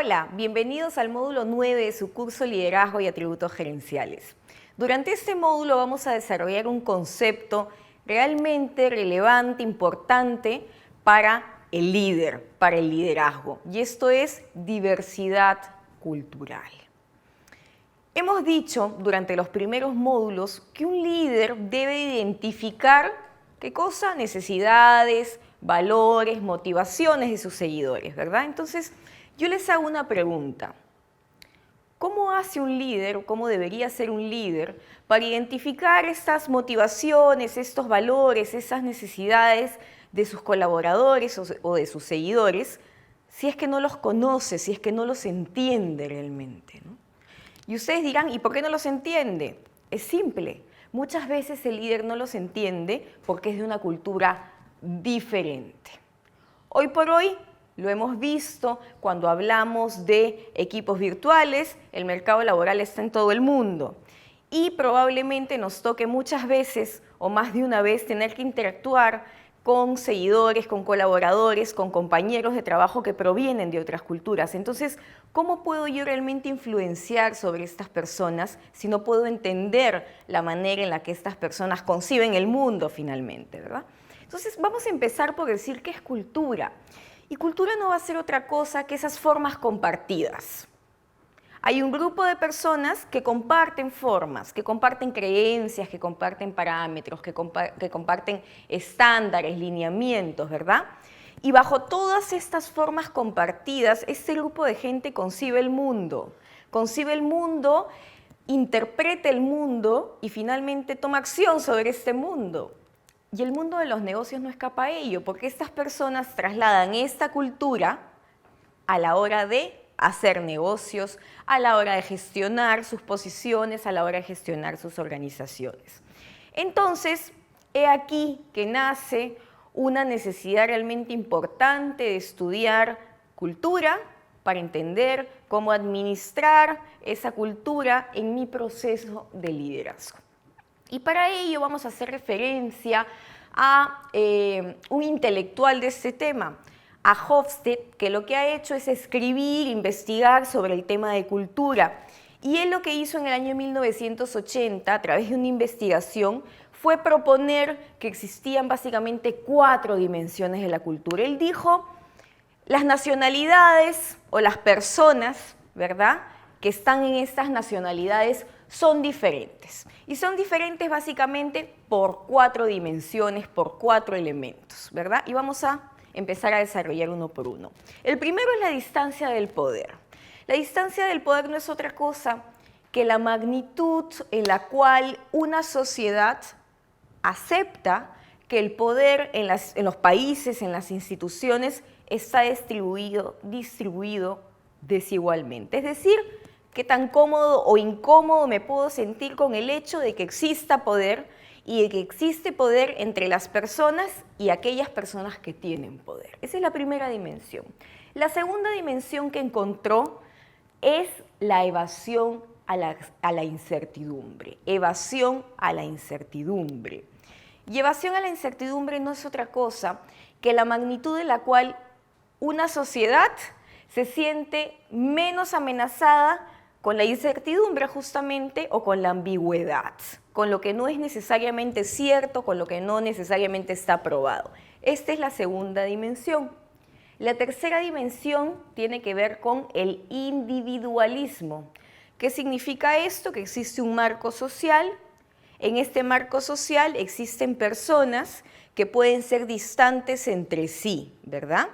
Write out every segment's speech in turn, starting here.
Hola, bienvenidos al módulo 9 de su curso Liderazgo y Atributos Gerenciales. Durante este módulo vamos a desarrollar un concepto realmente relevante, importante para el líder, para el liderazgo, y esto es diversidad cultural. Hemos dicho durante los primeros módulos que un líder debe identificar, ¿qué cosa? Necesidades, valores, motivaciones de sus seguidores, ¿verdad? Entonces, yo les hago una pregunta. ¿Cómo hace un líder o cómo debería ser un líder para identificar estas motivaciones, estos valores, esas necesidades de sus colaboradores o de sus seguidores, si es que no los conoce, si es que no los entiende realmente, ¿no? Y ustedes dirán, ¿y por qué no los entiende? Es simple. Muchas veces el líder no los entiende porque es de una cultura diferente. Hoy por hoy lo hemos visto cuando hablamos de equipos virtuales, el mercado laboral está en todo el mundo y probablemente nos toque muchas veces o más de una vez tener que interactuar con seguidores, con colaboradores, con compañeros de trabajo que provienen de otras culturas. Entonces, ¿cómo puedo yo realmente influenciar sobre estas personas si no puedo entender la manera en la que estas personas conciben el mundo finalmente, ¿verdad? Entonces, vamos a empezar por decir qué es cultura. Y cultura no va a ser otra cosa que esas formas compartidas. Hay un grupo de personas que comparten formas, que comparten creencias, que comparten parámetros, que comparten estándares, lineamientos, ¿verdad? Y bajo todas estas formas compartidas, este grupo de gente concibe el mundo, interpreta el mundo y finalmente toma acción sobre este mundo. Y el mundo de los negocios no escapa a ello, porque estas personas trasladan esta cultura a la hora de hacer negocios, a la hora de gestionar sus posiciones, a la hora de gestionar sus organizaciones. Entonces, he aquí que nace una necesidad realmente importante de estudiar cultura para entender cómo administrar esa cultura en mi proceso de liderazgo. Y para ello vamos a hacer referencia a un intelectual de este tema, a Hofstede, que lo que ha hecho es escribir, investigar sobre el tema de cultura. Y él lo que hizo en el año 1980, a través de una investigación, fue proponer que existían básicamente 4 dimensiones de la cultura. Él dijo, las nacionalidades o las personas, ¿verdad?, que están en estas nacionalidades son diferentes. Y son diferentes básicamente por 4 dimensiones, por 4 elementos, ¿verdad? Y vamos a empezar a desarrollar uno por uno. El primero es la distancia del poder. La distancia del poder no es otra cosa que la magnitud en la cual una sociedad acepta que el poder en los países, en las instituciones, está distribuido desigualmente. Es decir, qué tan cómodo o incómodo me puedo sentir con el hecho de que exista poder y de que existe poder entre las personas y aquellas personas que tienen poder. Esa es la primera dimensión. La segunda dimensión que encontró es la evasión a la incertidumbre. Evasión a la incertidumbre. Y evasión a la incertidumbre no es otra cosa que la magnitud de la cual una sociedad se siente menos amenazada con la incertidumbre justamente o con la ambigüedad, con lo que no es necesariamente cierto, con lo que no necesariamente está probado. Esta es la segunda dimensión. La tercera dimensión tiene que ver con el individualismo. ¿Qué significa esto? Que existe un marco social. En este marco social existen personas que pueden ser distantes entre sí, ¿verdad?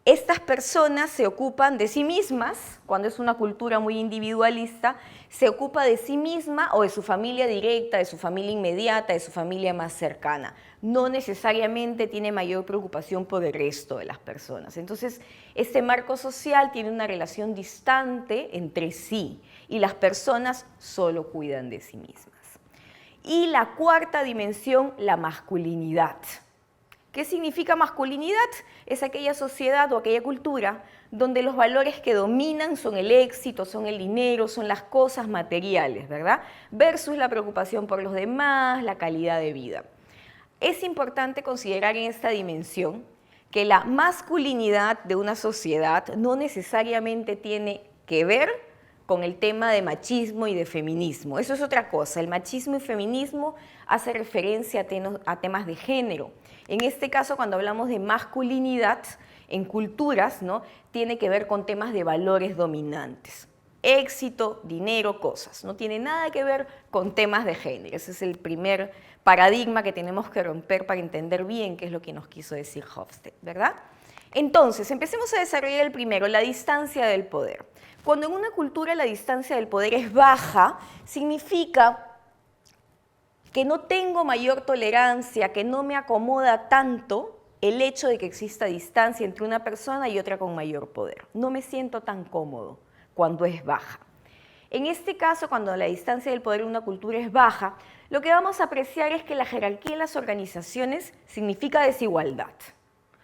Estas personas se ocupan de sí mismas, cuando es una cultura muy individualista, se ocupa de sí misma o de su familia directa, de su familia inmediata, de su familia más cercana. No necesariamente tiene mayor preocupación por el resto de las personas. Entonces, este marco social tiene una relación distante entre sí y las personas solo cuidan de sí mismas. Y la cuarta dimensión, la masculinidad. ¿Qué significa masculinidad? Es aquella sociedad o aquella cultura donde los valores que dominan son el éxito, son el dinero, son las cosas materiales, ¿verdad? Versus la preocupación por los demás, la calidad de vida. Es importante considerar en esta dimensión que la masculinidad de una sociedad no necesariamente tiene que ver con el tema de machismo y de feminismo. Eso es otra cosa. El machismo y feminismo hace referencia a temas de género. En este caso, cuando hablamos de masculinidad en culturas, ¿no?, tiene que ver con temas de valores dominantes. Éxito, dinero, cosas. No tiene nada que ver con temas de género. Ese es el primer paradigma que tenemos que romper para entender bien qué es lo que nos quiso decir Hofstede, ¿verdad? Entonces, empecemos a desarrollar el primero, la distancia del poder. Cuando en una cultura la distancia del poder es baja, significa que no tengo mayor tolerancia, que no me acomoda tanto el hecho de que exista distancia entre una persona y otra con mayor poder. No me siento tan cómodo cuando es baja. En este caso, cuando la distancia del poder en una cultura es baja, lo que vamos a apreciar es que la jerarquía en las organizaciones significa desigualdad.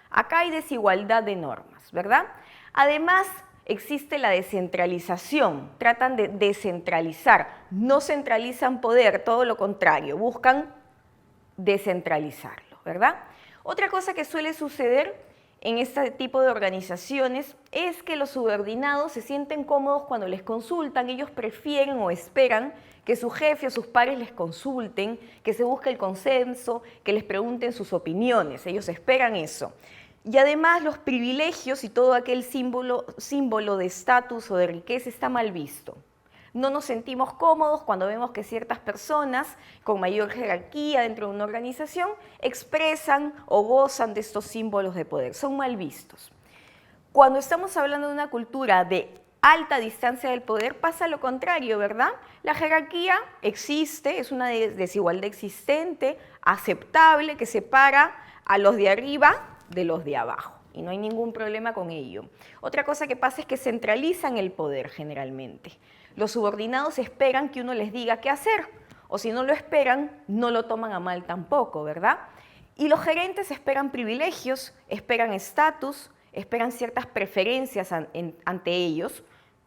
Acá hay desigualdad de normas, ¿verdad? Además, existe la descentralización, tratan de descentralizar, no centralizan poder, todo lo contrario, buscan descentralizarlo, ¿verdad? Otra cosa que suele suceder en este tipo de organizaciones es que los subordinados se sienten cómodos cuando les consultan, ellos prefieren o esperan que su jefe o sus pares les consulten, que se busque el consenso, que les pregunten sus opiniones, ellos esperan eso. Y además los privilegios y todo aquel símbolo de estatus o de riqueza está mal visto. No nos sentimos cómodos cuando vemos que ciertas personas con mayor jerarquía dentro de una organización expresan o gozan de estos símbolos de poder, son mal vistos. Cuando estamos hablando de una cultura de alta distancia del poder pasa lo contrario, ¿verdad? La jerarquía existe, es una desigualdad existente, aceptable, que separa a los de arriba de los de abajo y no hay ningún problema con ello. Otra cosa que pasa es que centralizan el poder generalmente. Los subordinados esperan que uno les diga qué hacer, o si no lo esperan, no lo toman a mal tampoco, ¿verdad? Y los gerentes esperan privilegios, esperan estatus, esperan ciertas preferencias ante ellos,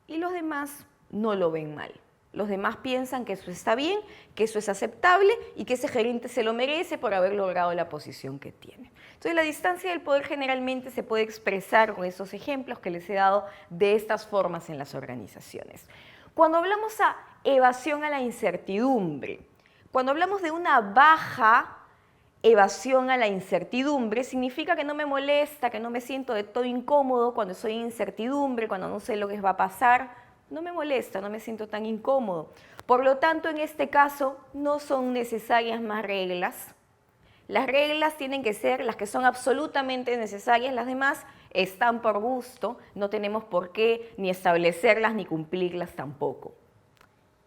y los demás no lo ven mal. Los demás piensan que eso está bien, que eso es aceptable y que ese gerente se lo merece por haber logrado la posición que tiene. Entonces, la distancia del poder generalmente se puede expresar con esos ejemplos que les he dado de estas formas en las organizaciones. Cuando hablamos a evasión a la incertidumbre, cuando hablamos de una baja evasión a la incertidumbre, significa que no me molesta, que no me siento de todo incómodo cuando estoy en incertidumbre, cuando no sé lo que va a pasar, no me molesta, no me siento tan incómodo. Por lo tanto, en este caso, no son necesarias más reglas. Las reglas tienen que ser las que son absolutamente necesarias, las demás están por gusto, no tenemos por qué ni establecerlas ni cumplirlas tampoco.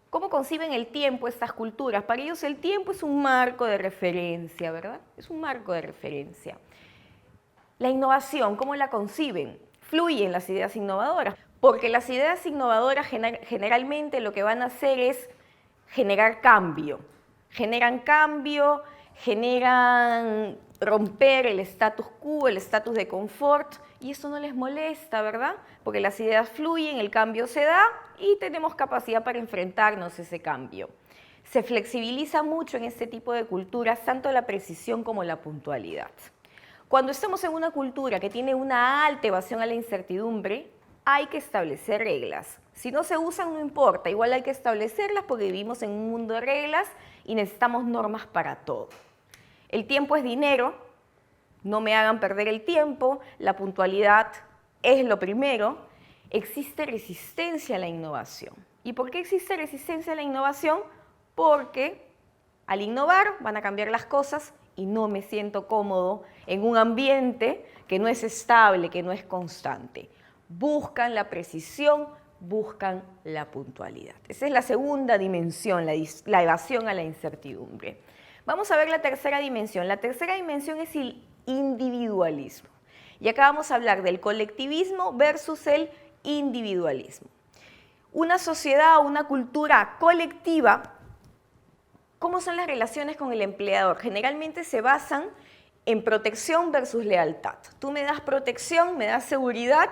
¿Cómo conciben el tiempo estas culturas? Para ellos el tiempo es un marco de referencia, ¿verdad? Es un marco de referencia. La innovación, ¿cómo la conciben? Fluyen las ideas innovadoras, porque las ideas innovadoras generalmente lo que van a hacer es generar cambio. Generan cambio, generan romper el status quo, el status de confort, y eso no les molesta, ¿verdad? Porque las ideas fluyen, el cambio se da y tenemos capacidad para enfrentarnos a ese cambio. Se flexibiliza mucho en este tipo de culturas tanto la precisión como la puntualidad. Cuando estamos en una cultura que tiene una alta evasión a la incertidumbre, hay que establecer reglas. Si no se usan, no importa, igual hay que establecerlas porque vivimos en un mundo de reglas y necesitamos normas para todo. El tiempo es dinero, no me hagan perder el tiempo, la puntualidad es lo primero. Existe resistencia a la innovación. ¿Y por qué existe resistencia a la innovación? Porque al innovar van a cambiar las cosas y no me siento cómodo en un ambiente que no es estable, que no es constante. Buscan la precisión, buscan la puntualidad. Esa es la segunda dimensión, la evasión a la incertidumbre. Vamos a ver la tercera dimensión. La tercera dimensión es el individualismo. Y acá vamos a hablar del colectivismo versus el individualismo. Una sociedad o una cultura colectiva, ¿cómo son las relaciones con el empleador? Generalmente se basan en protección versus lealtad. Tú me das protección, me das seguridad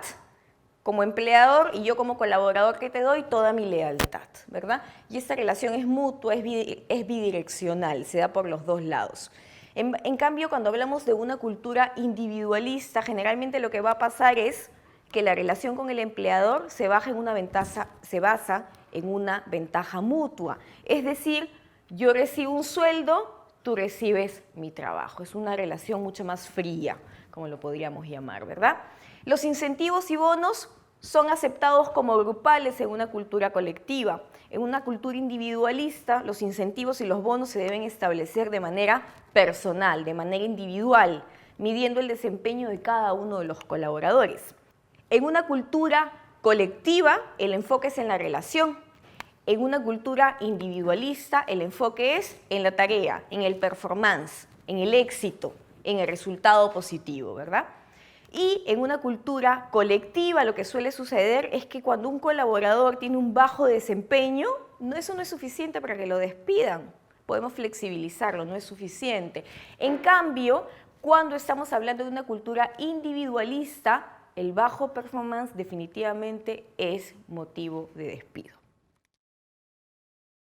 como empleador y yo como colaborador que te doy toda mi lealtad, ¿verdad? Y esta relación es mutua, es bidireccional, se da por los dos lados. En cambio, cuando hablamos de una cultura individualista, generalmente lo que va a pasar es que la relación con el empleador se basa en una ventaja mutua. Es decir, yo recibo un sueldo, tú recibes mi trabajo. Es una relación mucho más fría, como lo podríamos llamar, ¿verdad? Los incentivos y bonos son aceptados como grupales en una cultura colectiva. En una cultura individualista, los incentivos y los bonos se deben establecer de manera personal, de manera individual, midiendo el desempeño de cada uno de los colaboradores. En una cultura colectiva, el enfoque es en la relación. En una cultura individualista, el enfoque es en la tarea, en el performance, en el éxito, en el resultado positivo, ¿verdad? Y en una cultura colectiva lo que suele suceder es que cuando un colaborador tiene un bajo desempeño, eso no es suficiente para que lo despidan. Podemos flexibilizarlo, no es suficiente. En cambio, cuando estamos hablando de una cultura individualista, el bajo performance definitivamente es motivo de despido.